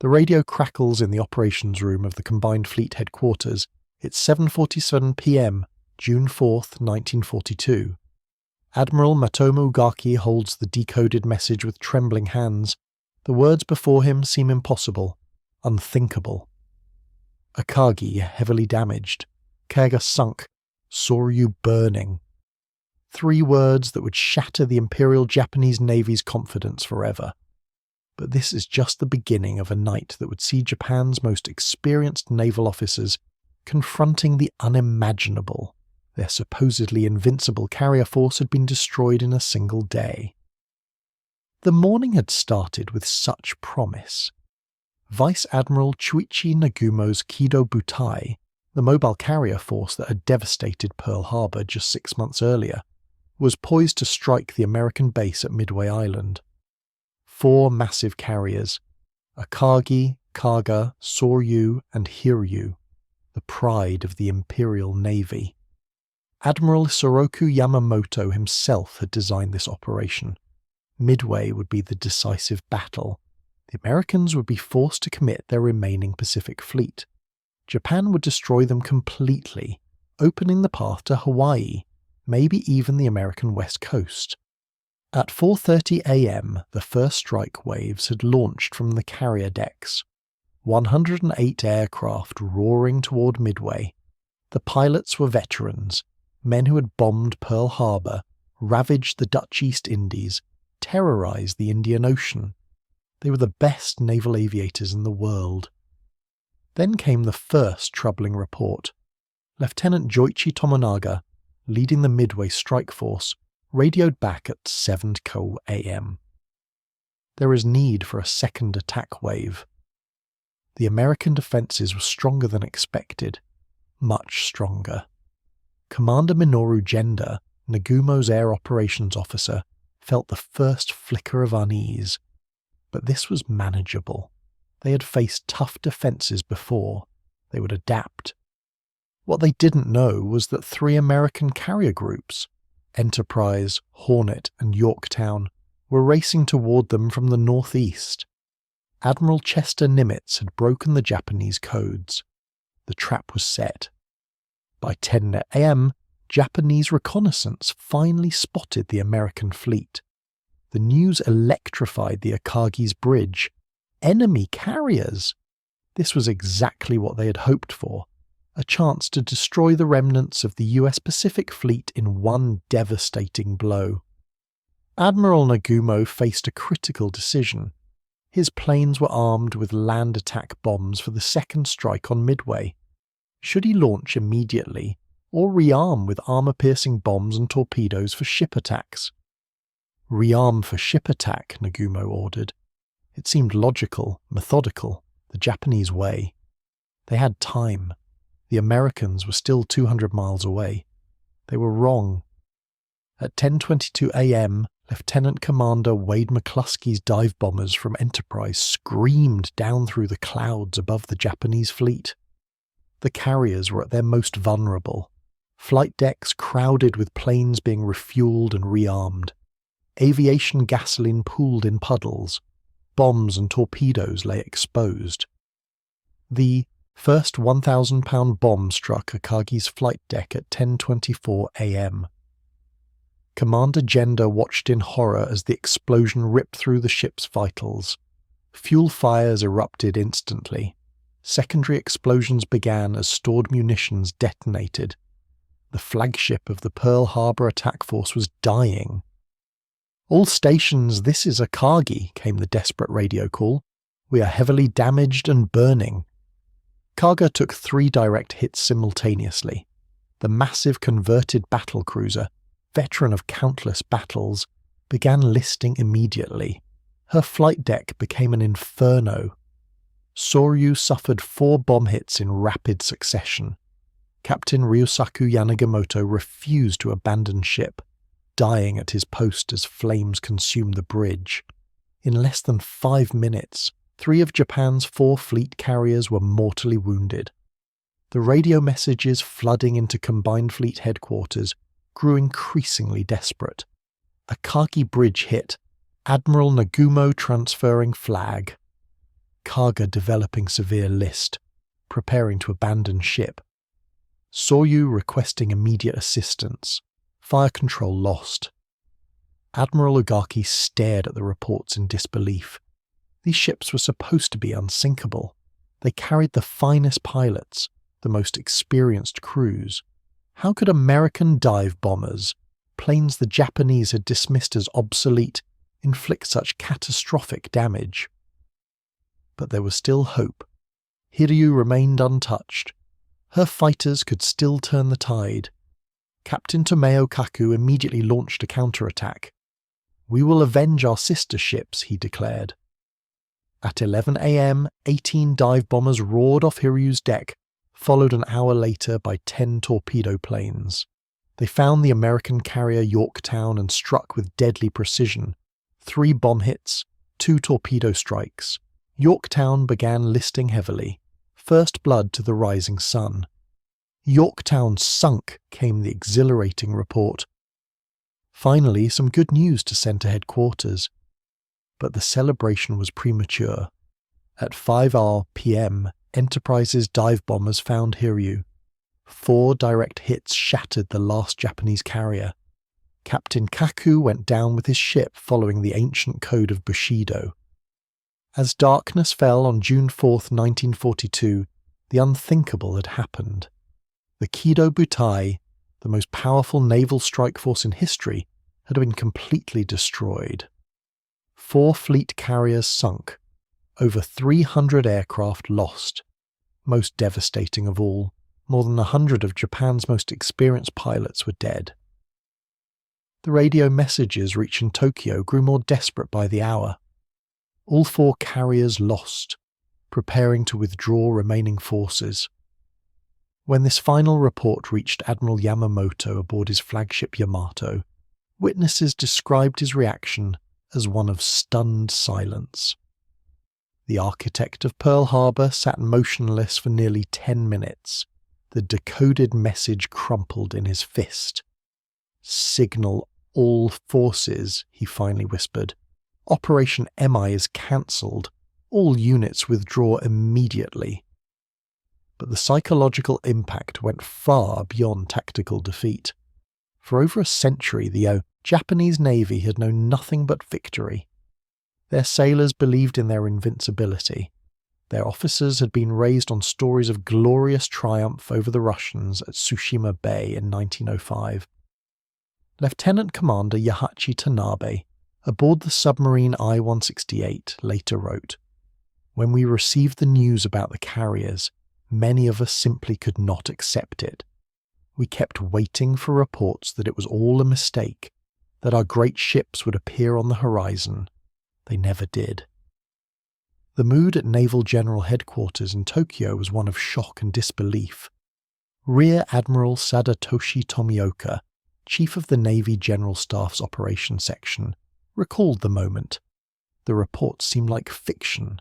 The radio crackles in the operations room of the Combined Fleet headquarters. It's 7:47 p.m., June 4th, 1942. Admiral Matomu Gaki holds the decoded message with trembling hands. The words before him seem impossible, unthinkable. Akagi heavily damaged, Kaga sunk, Soryu burning. 3 words that would shatter the Imperial Japanese Navy's confidence forever. But this is just the beginning of a night that would see Japan's most experienced naval officers confronting the unimaginable. Their supposedly invincible carrier force had been destroyed in a single day. The morning had started with such promise. Vice Admiral Chuichi Nagumo's Kido Butai, the mobile carrier force that had devastated Pearl Harbor just 6 months earlier, was poised to strike the American base at Midway Island. 4 massive carriers, Akagi, Kaga, Soryu, and Hiryu, the pride of the Imperial Navy. Admiral Soroku Yamamoto himself had designed this operation. Midway would be the decisive battle. The Americans would be forced to commit their remaining Pacific Fleet. Japan would destroy them completely, opening the path to Hawaii, maybe even the American West Coast. At 4:30 a.m., the first strike waves had launched from the carrier decks. 108 aircraft roaring toward Midway. The pilots were veterans, men who had bombed Pearl Harbor, ravaged the Dutch East Indies, terrorized the Indian Ocean. They were the best naval aviators in the world. Then came the first troubling report. Lieutenant Joichi Tomonaga, leading the Midway strike force, radioed back at 7:00 a.m. There is need for a second attack wave. The American defences were stronger than expected, much stronger. Commander Minoru Genda, Nagumo's air operations officer, felt the first flicker of unease. But this was manageable. They had faced tough defences before. They would adapt. What they didn't know was that 3 American carrier groups, Enterprise, Hornet, and Yorktown, were racing toward them from the northeast. Admiral Chester Nimitz had broken the Japanese codes. The trap was set. By 10 a.m., Japanese reconnaissance finally spotted the American fleet. The news electrified the Akagi's bridge. Enemy carriers! This was exactly what they had hoped for. A chance to destroy the remnants of the US Pacific Fleet in one devastating blow. Admiral Nagumo faced a critical decision. His planes were armed with land attack bombs for the second strike on Midway. Should he launch immediately, or rearm with armour-piercing bombs and torpedoes for ship attacks? Rearm for ship attack, Nagumo ordered. It seemed logical, methodical, the Japanese way. They had time. The Americans were still 200 miles away. They were wrong. At 10:22 a.m., Lieutenant Commander Wade McCluskey's dive bombers from Enterprise screamed down through the clouds above the Japanese fleet. The carriers were at their most vulnerable. Flight decks crowded with planes being refueled and rearmed. Aviation gasoline pooled in puddles. Bombs and torpedoes lay exposed. The first 1,000-pound bomb struck Akagi's flight deck at 10:24 a.m. Commander Genda watched in horror as the explosion ripped through the ship's vitals. Fuel fires erupted instantly. Secondary explosions began as stored munitions detonated. The flagship of the Pearl Harbor attack force was dying. "All stations, this is Akagi," came the desperate radio call. "We are heavily damaged and burning." Kaga took 3 direct hits simultaneously. The massive converted battlecruiser, veteran of countless battles, began listing immediately. Her flight deck became an inferno. Soryu suffered 4 bomb hits in rapid succession. Captain Ryusaku Yanagimoto refused to abandon ship, dying at his post as flames consumed the bridge. In less than 5 minutes, 3 of Japan's 4 fleet carriers were mortally wounded. The radio messages flooding into Combined Fleet headquarters grew increasingly desperate. Akagi Bridge hit. Admiral Nagumo transferring flag. Kaga developing severe list, preparing to abandon ship. Soryu requesting immediate assistance, fire control lost. Admiral Ogaki stared at the reports in disbelief. These ships were supposed to be unsinkable. They carried the finest pilots, the most experienced crews. How could American dive bombers, planes the Japanese had dismissed as obsolete, inflict such catastrophic damage? But there was still hope. Hiryu remained untouched. Her fighters could still turn the tide. Captain Tomeo Kaku immediately launched a counterattack. "We will avenge our sister ships," he declared. At 11 a.m., 18 dive bombers roared off Hiryu's deck, followed an hour later by 10 torpedo planes. They found the American carrier Yorktown and struck with deadly precision. 3 bomb hits, 2 torpedo strikes. Yorktown began listing heavily. First blood to the rising sun. "Yorktown sunk," came the exhilarating report. Finally, some good news to Centre Headquarters. But the celebration was premature. At 5 p.m., Enterprise's dive bombers found Hiryu. 4 direct hits shattered the last Japanese carrier. Captain Kaku went down with his ship following the ancient code of Bushido. As darkness fell on June 4, 1942, the unthinkable had happened. The Kido Butai, the most powerful naval strike force in history, had been completely destroyed. 4 fleet carriers sunk, over 300 aircraft lost. Most devastating of all, more than 100 of Japan's most experienced pilots were dead. The radio messages reaching Tokyo grew more desperate by the hour. All 4 carriers lost, preparing to withdraw remaining forces. When this final report reached Admiral Yamamoto aboard his flagship Yamato, witnesses described his reaction as one of stunned silence. The architect of Pearl Harbor sat motionless for nearly 10 minutes, the decoded message crumpled in his fist. "Signal all forces," he finally whispered. "Operation MI is cancelled. All units withdraw immediately." But the psychological impact went far beyond tactical defeat. For over a century, the Japanese Navy had known nothing but victory. Their sailors believed in their invincibility. Their officers had been raised on stories of glorious triumph over the Russians at Tsushima Bay in 1905. Lieutenant Commander Yahachi Tanabe, aboard the submarine I-168, later wrote, "When we received the news about the carriers, many of us simply could not accept it. We kept waiting for reports that it was all a mistake, that our great ships would appear on the horizon. They never did." The mood at Naval General Headquarters in Tokyo was one of shock and disbelief. Rear Admiral Sadatoshi Tomioka, Chief of the Navy General Staff's Operations Section, recalled the moment. The reports seemed like fiction.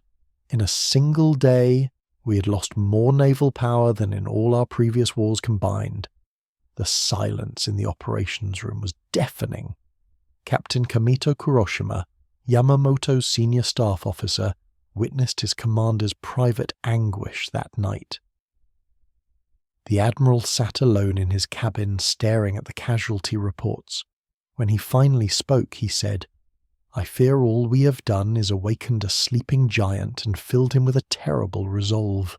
In a single day, we had lost more naval power than in all our previous wars combined. The silence in the operations room was deafening. Captain Kamito Kuroshima, Yamamoto's senior staff officer, witnessed his commander's private anguish that night. The admiral sat alone in his cabin staring at the casualty reports. When he finally spoke, he said, "I fear all we have done is awakened a sleeping giant and filled him with a terrible resolve."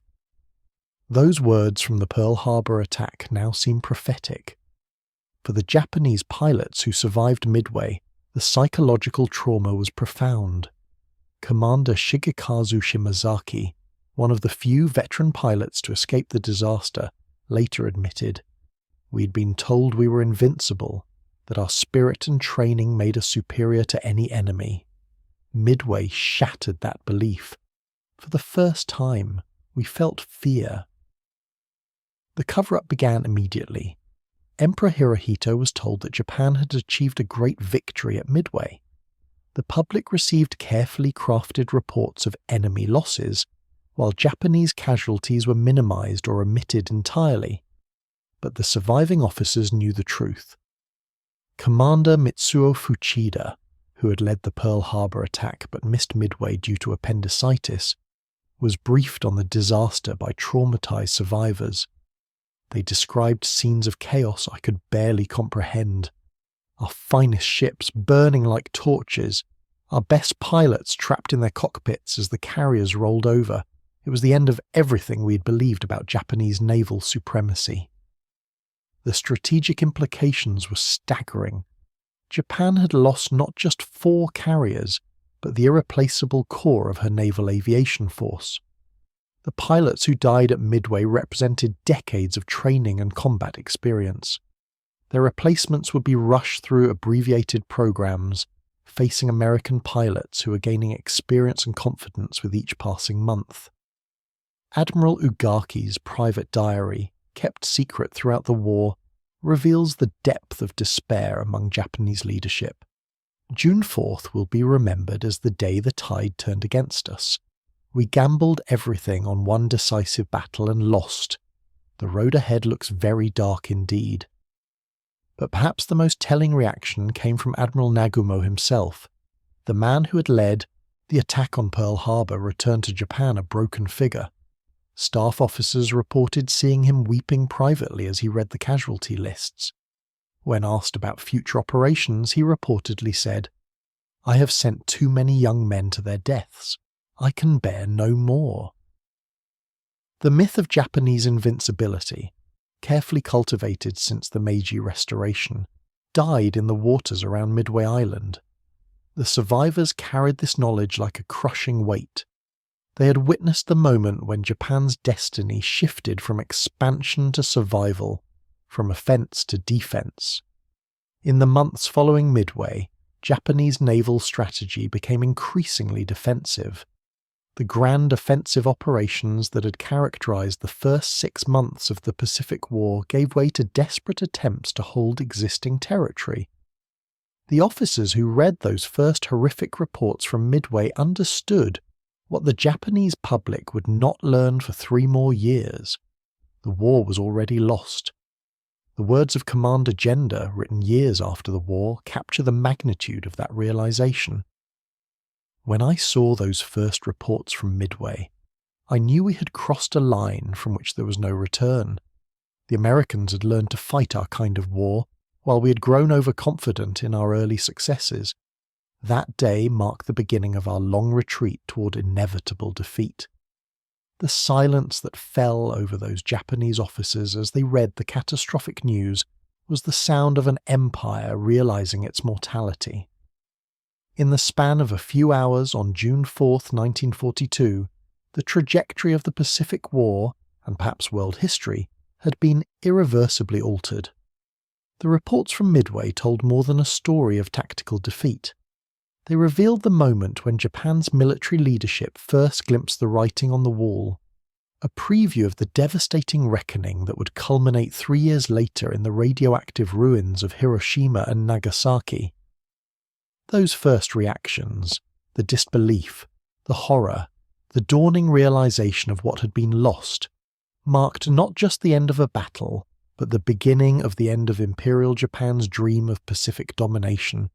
Those words from the Pearl Harbor attack now seem prophetic. For the Japanese pilots who survived Midway, the psychological trauma was profound. Commander Shigekazu Shimazaki, one of the few veteran pilots to escape the disaster, later admitted, "We'd been told we were invincible, that our spirit and training made us superior to any enemy. Midway shattered that belief. For the first time, we felt fear." The cover-up began immediately. Emperor Hirohito was told that Japan had achieved a great victory at Midway. The public received carefully crafted reports of enemy losses, while Japanese casualties were minimized or omitted entirely. But the surviving officers knew the truth. Commander Mitsuo Fuchida, who had led the Pearl Harbor attack but missed Midway due to appendicitis, was briefed on the disaster by traumatized survivors. They described scenes of chaos I could barely comprehend. Our finest ships burning like torches, our best pilots trapped in their cockpits as the carriers rolled over. It was the end of everything we'd believed about Japanese naval supremacy. The strategic implications were staggering. Japan had lost not just 4 carriers, but the irreplaceable core of her naval aviation force. The pilots who died at Midway represented decades of training and combat experience. Their replacements would be rushed through abbreviated programs, facing American pilots who were gaining experience and confidence with each passing month. Admiral Ugaki's private diary, kept secret throughout the war, reveals the depth of despair among Japanese leadership. June 4th will be remembered as the day the tide turned against us. We gambled everything on one decisive battle and lost. The road ahead looks very dark indeed. But perhaps the most telling reaction came from Admiral Nagumo himself. The man who had led the attack on Pearl Harbor returned to Japan a broken figure. Staff officers reported seeing him weeping privately as he read the casualty lists. When asked about future operations, he reportedly said, "I have sent too many young men to their deaths. I can bear no more." The myth of Japanese invincibility, carefully cultivated since the Meiji Restoration, died in the waters around Midway Island. The survivors carried this knowledge like a crushing weight. They had witnessed the moment when Japan's destiny shifted from expansion to survival, from offense to defense. In the months following Midway, Japanese naval strategy became increasingly defensive. The grand offensive operations that had characterized the first 6 months of the Pacific War gave way to desperate attempts to hold existing territory. The officers who read those first horrific reports from Midway understood what the Japanese public would not learn for 3 more years. The war was already lost. The words of Commander Gender, written years after the war, capture the magnitude of that realization. When I saw those first reports from Midway, I knew we had crossed a line from which there was no return. The Americans had learned to fight our kind of war, while we had grown overconfident in our early successes. That day marked the beginning of our long retreat toward inevitable defeat. The silence that fell over those Japanese officers as they read the catastrophic news was the sound of an empire realizing its mortality. In the span of a few hours on June 4th, 1942, the trajectory of the Pacific War, and perhaps world history, had been irreversibly altered. The reports from Midway told more than a story of tactical defeat. They revealed the moment when Japan's military leadership first glimpsed the writing on the wall, a preview of the devastating reckoning that would culminate 3 years later in the radioactive ruins of Hiroshima and Nagasaki. Those first reactions, the disbelief, the horror, the dawning realization of what had been lost, marked not just the end of a battle, but the beginning of the end of Imperial Japan's dream of Pacific domination.